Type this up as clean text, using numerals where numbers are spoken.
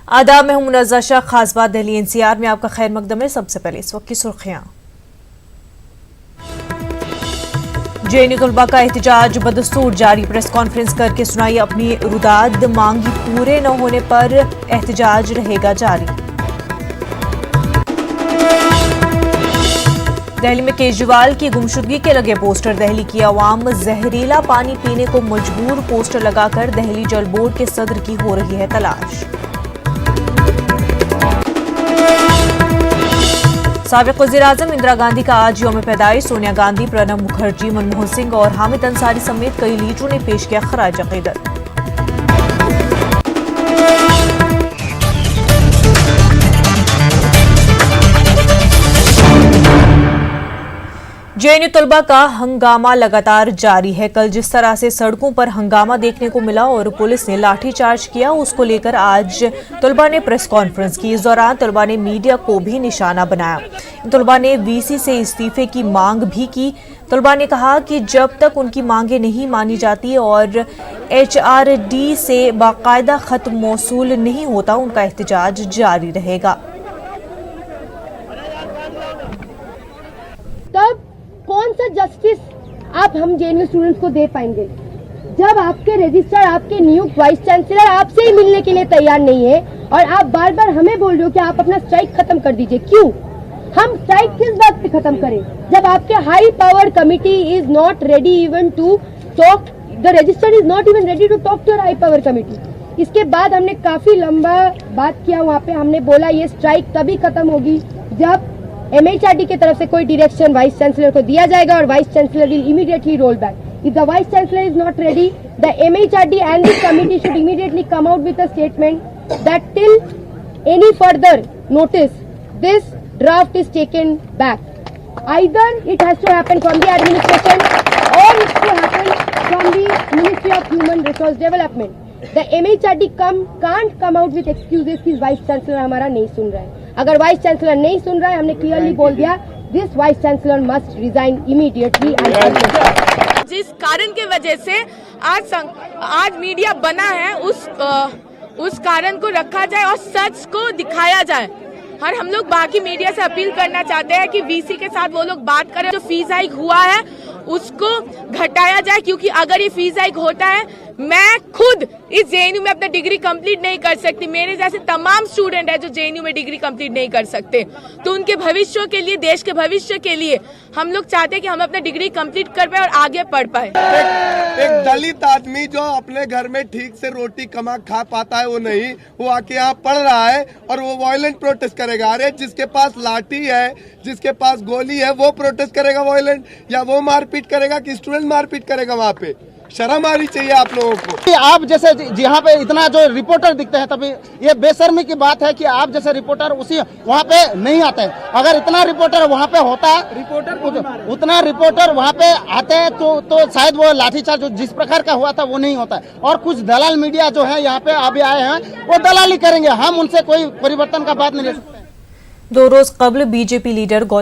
आदाब में हूं मुनज़्ज़ा शाह। खास बात दिल्ली एनसीआर में आपका खैर मकदम है। सबसे पहले इस वक्त की सुर्खियां। जेएनयू तलबा का एहतजाज बदस्तूर जारी। प्रेस कॉन्फ्रेंस करके सुनाई अपनी रुदाद। मांगी पूरे न होने पर एहतजाज रहेगा जारी। दिल्ली में केजरीवाल की गुमशुदगी के लगे पोस्टर। दिल्ली की आवाम जहरीला पानी पीने को मजबूर। पोस्टर लगाकर दिल्ली जल बोर्ड के सदर की हो रही है तलाश। साबिक वज़ीर-ए-आज़म इंदिरा गांधी का आज यौम पैदाइश। सोनिया गांधी, प्रणब मुखर्जी, मनमोहन सिंह और हामिद अंसारी समेत कई लीडरों ने पेश किया खराज अक़ीदत। जेएनयू तलबा का हंगामा लगातार जारी है। कल जिस तरह से सड़कों पर हंगामा देखने को मिला और पुलिस ने लाठीचार्ज किया, उसको लेकर आज तलबा ने प्रेस कॉन्फ्रेंस की। इस दौरान तलबा ने मीडिया को भी निशाना बनाया। तलबा ने वीसी से इस्तीफे की मांग भी की। तलबा ने कहा कि जब तक उनकी मांगें नहीं मानी जाती और HRD से बाकायदा खत मौसूल नहीं होता, उनका एहतजाज जारी रहेगा। तब कौन सा जस्टिस आप हम जेएनयू स्टूडेंट्स को दे पाएंगे जब आपके रजिस्ट्रार, आपके नियुक्त वाइस चांसलर आपसे ही मिलने के लिए तैयार नहीं है और आप बार बार हमें बोल रहे हो कि आप अपना स्ट्राइक खत्म कर दीजिए। क्यों? हम स्ट्राइक किस बात पे खत्म करें जब आपके high power committee is not ready even to talk, the registrar is not even ready to talk to your high power committee. इसके बाद हमने काफी लंबा बात किया। वहाँ पे हमने बोला ये स्ट्राइक तभी खत्म होगी जब MHRD की तरफ से कोई डायरेक्शन वाइस चांसलर को दिया जाएगा और vice chancellor will immediately roll back. If the vice chancellor is not ready, the MHRD and the committee should immediately come out with a statement that till any further notice, this draft is taken back. Either it has to happen from the administration or it to happen from the Ministry of Human Resource Development. The MHRD can't come out with excuses कि vice chancellor हमारा नहीं सुन रहा है। अगर vice chancellor नहीं सुन रहा है, हमने क्लियरली बोल दिया, this vice chancellor must resign immediately. जिस कारण के वजह से आज मीडिया बना है, उस कारण को रखा जाए और सच को दिखाया जाए। और हम लोग बाकी मीडिया से अपील करना चाहते हैं कि वीसी के साथ वो लोग बात करें। जो फीस हाइक हुआ है उसको घटाया जाए, क्योंकि अगर ये फीस हाइक होता है, मैं खुद इस जेएनयू में अपना डिग्री कंप्लीट नहीं कर सकती। मेरे जैसे तमाम स्टूडेंट है जो जेएनयू में डिग्री कंप्लीट नहीं कर सकते। तो उनके भविष्य के लिए, देश के भविष्य के लिए हम लोग चाहते हैं कि हम अपना डिग्री कंप्लीट कर पाए और आगे पढ़ पाए। एक दलित आदमी जो अपने घर में ठीक से रोटी कमा खा पाता है, वो आके यहाँ पढ़ रहा है और वो वायलेंट प्रोटेस्ट करेगा। अरे जिसके पास लाठी है, जिसके पास गोली है, वो प्रोटेस्ट करेगा वायलेंट, या वो मारपीट करेगा कि स्टूडेंट मारपीट करेगा? वहाँ पे शर्म आनी चाहिए आप लोगों को। आप जैसे यहाँ पे इतना जो रिपोर्टर दिखते हैं, तभी ये बेशर्मी की बात है कि आप जैसे रिपोर्टर उसी वहाँ पे नहीं आते हैं। अगर इतना रिपोर्टर वहाँ पे होता, उतना रिपोर्टर वहाँ पे आते हैं तो शायद वो लाठीचार्ज जिस प्रकार का हुआ था वो नहीं होता है। और कुछ दलाल मीडिया जो है यहाँ पे अभी आए हैं, वो दलाली करेंगे। हम उनसे कोई परिवर्तन का बात नहीं ले सकते। 2 रोज कबल बीजेपी लीडर गौतम